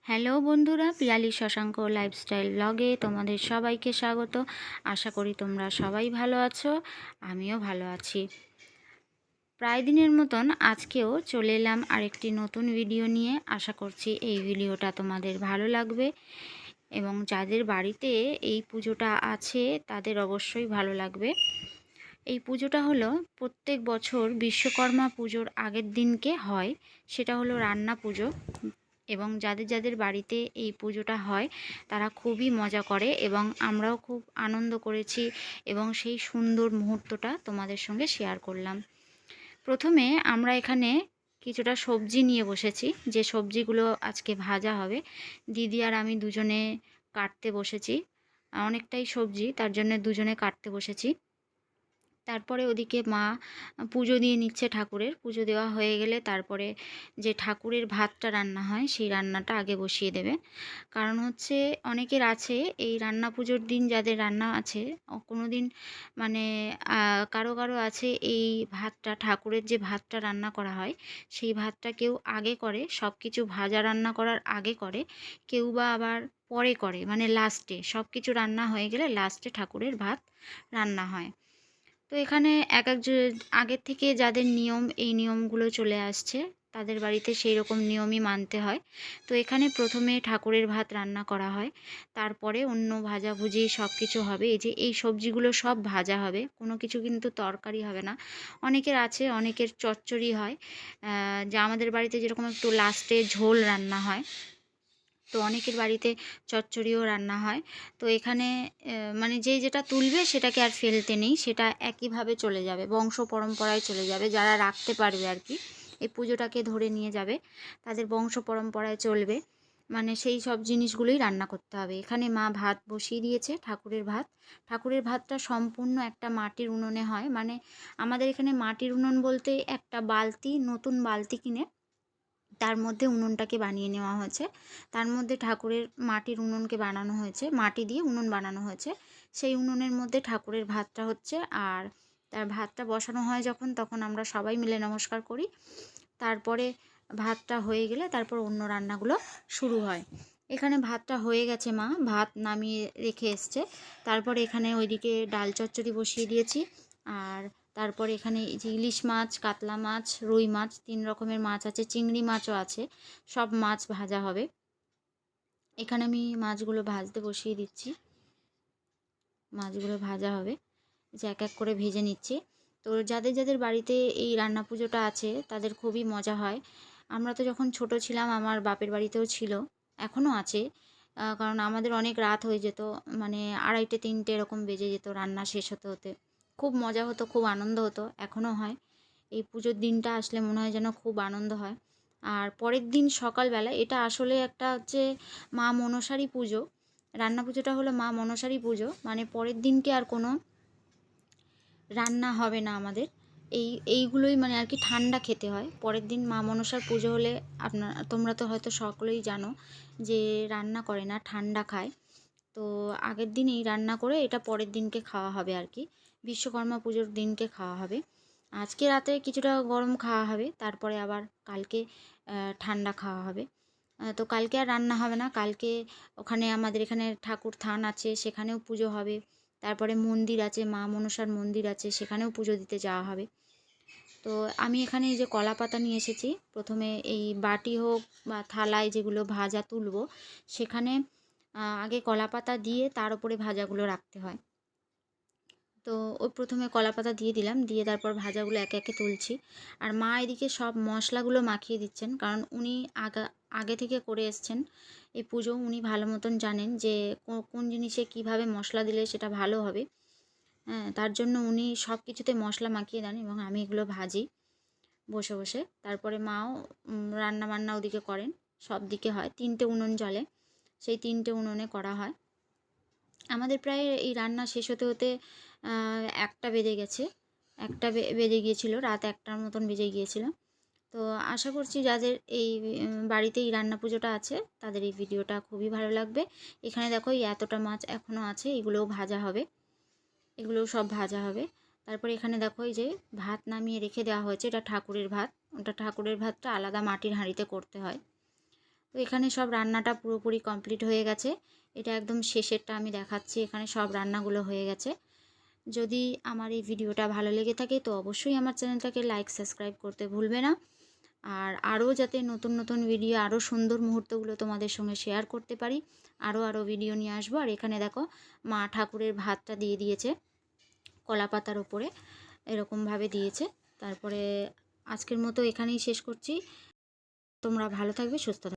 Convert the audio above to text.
Hello বন্ধুরা, Piyali Shashanka lifestyle ব্লগে তোমাদের সবাইকে স্বাগত। আশা করি তোমরা সবাই ভালো আছো, আমিও ভালো আছি। প্রায় দিনের মতন আজকেও চলে এলাম আরেকটি নতুন ভিডিও নিয়ে। আশা করছি এই ভিডিওটা তোমাদের ভালো লাগবে এবং যাদের বাড়িতে এই পুজোটা আছে তাদের অবশ্যই ভালো লাগবে। এই পুজোটা হলো প্রত্যেক বছর বিশ্বকর্মা পুজোর আগের দিনকে হয়, সেটা হলো রান্না পুজো। এবং যাদের যাদের বাড়িতে এই পুজোটা হয় তারা খুবই মজা করে এবং আমরাও খুব আনন্দ করেছি এবং সেই সুন্দর মুহূর্তটা তোমাদের সঙ্গে শেয়ার করলাম। প্রথমে আমরা এখানে কিছুটা সবজি নিয়ে বসেছি, যে সবজিগুলো আজকে ভাজা হবে। দিদি আর আমি দুজনে কাটতে বসেছি, অনেকটাই সবজি, তার জন্য দুজনে কাটতে বসেছি। তারপরে ওদিকে মা পুজো দিয়ে নিচ্ছে, ঠাকুরের পুজো দেওয়া হয়ে গেলে তারপরে যে ঠাকুরের ভাতটা রান্না হয় সেই রান্নাটা আগে বসিয়ে দেবে। কারণ হচ্ছে অনেকের আছে এই রান্না পুজোর দিন, যাদের রান্না আছে কোনো দিন মানে কারো কারো আছে এই ভাতটা, ঠাকুরের যে ভাতটা রান্না করা হয় সেই ভাতটা কেউ আগে করে, সব কিছু ভাজা রান্না করার আগে করে, কেউ বা আবার পরে করে, মানে লাস্টে সব কিছু রান্না হয়ে গেলে লাস্টে ঠাকুরের ভাত রান্না হয়। তো এখানে এক এক আগের থেকে যাদের নিয়ম, এই নিয়মগুলো চলে আসছে, তাদের বাড়িতে সেই রকম নিয়মই মানতে হয়। তো এখানে প্রথমে ঠাকুরের ভাত রান্না করা হয়, তারপরে অন্য ভাজাভুজি সব কিছু হবে। এই যে এই সবজিগুলো সব ভাজা হবে, কোনো কিছু কিন্তু তরকারি হবে না। অনেকের আছে, অনেকের চচ্চড়ি হয়, যা আমাদের বাড়িতে যেরকম একটু লাস্টে ঝোল রান্না হয়, তো অনেকের বাড়িতে চচ্চড়িও রান্না হয়। তো এখানে মানে যে যেটা তুলবে সেটাকে আর ফেলতে নেই, সেটা একইভাবে চলে যাবে, বংশ পরম্পরায় চলে যাবে। যারা রাখতে পারবে আর কি, এই পুজোটাকে ধরে নিয়ে যাবে, তাদের বংশ পরম্পরায় চলবে, মানে সেই সব জিনিসগুলোই রান্না করতে হবে। এখানে মা ভাত বসিয়ে দিয়েছে, ঠাকুরের ভাত। ঠাকুরের ভাতটা সম্পূর্ণ একটা মাটির উনুনে হয়, মানে আমাদের এখানে মাটির উনুন বলতে একটা বালতি, নতুন বালতি কিনে তার মধ্যে উনুনটাকে বানিয়ে নেওয়া হয়েছে। তার মধ্যে ঠাকুরের মাটির উনুনকে বানানো হয়েছে, মাটি দিয়ে উনুন বানানো হয়েছে। সেই উনুনের মধ্যে ঠাকুরের ভাতটা হচ্ছে, আর তার ভাতটা বসানো হয় যখন, তখন আমরা সবাই মিলে নমস্কার করি। তারপরে ভাতটা হয়ে গেলে তারপর অন্য রান্নাগুলো শুরু হয়। এখানে ভাতটা হয়ে গেছে, মা ভাত নামিয়ে রেখে এসছে। তারপরে এখানে ওইদিকে ডাল চচ্চড়ি বসিয়ে দিয়েছি। আর তারপরে এখানে এই যে ইলিশ মাছ, কাতলা মাছ, রুই মাছ, 3 রকমের মাছ আছে, চিংড়ি মাছও আছে, সব মাছ ভাজা হবে। এখানে আমি মাছগুলো ভাজতে বসিয়ে দিচ্ছি, মাছগুলো ভাজা হবে, যে এক এক করে ভেজে নিচ্ছি। তো যাদের যাদের বাড়িতে এই রান্না পুজোটা আছে তাদের খুবই মজা হয়। আমরা তো যখন ছোট ছিলাম, আমার বাপের বাড়িতেও ছিল, এখনও আছে। কারণ আমাদের অনেক রাত হয়ে যেত, মানে 2:30 3টে এরকম বেজে যেত রান্না শেষ হতে হতে। খুব মজা হতো, খুব আনন্দ হতো, এখনও হয়। এই পুজোর দিনটা আসলে মনে হয় যেন খুব আনন্দ হয়। আর পরের দিন সকালবেলা, এটা আসলে একটা হচ্ছে মা মনসারই পুজো, রান্না পুজোটা হলো মা মনসারই পুজো, মানে পরের দিনকে আর কোনো রান্না হবে না আমাদের। এইগুলোই মানে আর কি ঠান্ডা খেতে হয় পরের দিন। মা মনসার পুজো হলে তোমরা তো হয়তো সকলেই জানো যে রান্না করে না, ঠান্ডা খায়। তো আগের দিনই রান্না করে এটা পরের দিনকে খাওয়া হবে আর কি, বিশ্বকর্মা পুজোর দিনকে খাওয়া হবে। আজকে রাতে কিছুটা গরম খাওয়া হবে, তারপরে আবার কালকে ঠান্ডা খাওয়া হবে। তো কালকে আর রান্না হবে না, কালকে ওখানে আমাদের এখানে ঠাকুর থান আছে, সেখানেও পুজো হবে। তারপরে মন্দির আছে, মা মনসার মন্দির আছে, সেখানেও পুজো দিতে যাওয়া হবে। তো আমি এখানে এই যে কলা পাতা নিয়ে এসেছি। প্রথমে এই বাটি হোক বা থালায় যেগুলো ভাজা তুলবো, সেখানে আগে কলা পাতা দিয়ে তার উপরে ভাজাগুলো রাখতে হয়। তো ওই প্রথমে কলা পাতা দিয়ে দিলাম, দিয়ে তারপর ভাজাগুলো একে একে তুলছি। আর মা এদিকে সব মশলাগুলো মাখিয়ে দিচ্ছেন, কারণ উনি আগে থেকে করে এসছেন এই পুজো, উনি ভালো মতন জানেন যে কোন জিনিসে কিভাবে মশলা দিলে সেটা ভালো হবে। হ্যাঁ, তার জন্য উনি সব কিছুতে মশলা মাখিয়ে দেন এবং আমি এগুলো ভাজি বসে বসে। তারপরে মাও রান্না বান্না ওদিকে করেন, সব দিকে হয়, 3টে উনুন জ্বলে, সেই 3টে উনুনে করা হয়। আমাদের প্রায় এই রান্না শেষ হতে হতে 1টা বেজে গেছে, 1টা বেজে গিয়েছিল, রাত 1টার মতন বেজে গিয়েছিল। তো আশা করছি যাদের এই বাড়িতে এই রান্না পুজোটা আছে তাদের এই ভিডিওটা খুবই ভালো লাগবে। এখানে দেখো এই এতটা মাছ এখনও আছে, এগুলোও ভাজা হবে, এগুলোও সব ভাজা হবে। তারপরে এখানে দেখো এই যে ভাত নামিয়ে রেখে দেওয়া হয়েছে, এটা ঠাকুরের ভাত, ওটা ঠাকুরের ভাতটা আলাদা মাটির হাঁড়িতে করতে হয়। তো এখানে সব রান্নাটা পুরোপুরি কমপ্লিট হয়ে গেছে। এটা একদম শেষেরটা আমি দেখাচ্ছি। এখানে সব রান্নাগুলো হয়ে গেছে। যদি আমার এই ভিডিওটা ভালো লেগে থাকে তো অবশ্যই আমার চ্যানেলটাকে লাইক সাবস্ক্রাইব করতে ভুলবে না। আর আরও যাতে নতুন নতুন ভিডিও, আরও সুন্দর মুহূর্তগুলো তোমাদের সঙ্গে শেয়ার করতে পারি, আরও ভিডিও নিয়ে আসবো। আর এখানে দেখো মা ঠাকুরের ভাতটা দিয়ে দিয়েছে কলা পাতার ওপরে, এরকমভাবে দিয়েছে। তারপরে আজকের মতো এখানেই শেষ করছি। তোমরা ভালো থাকবে, সুস্থ থাকবে।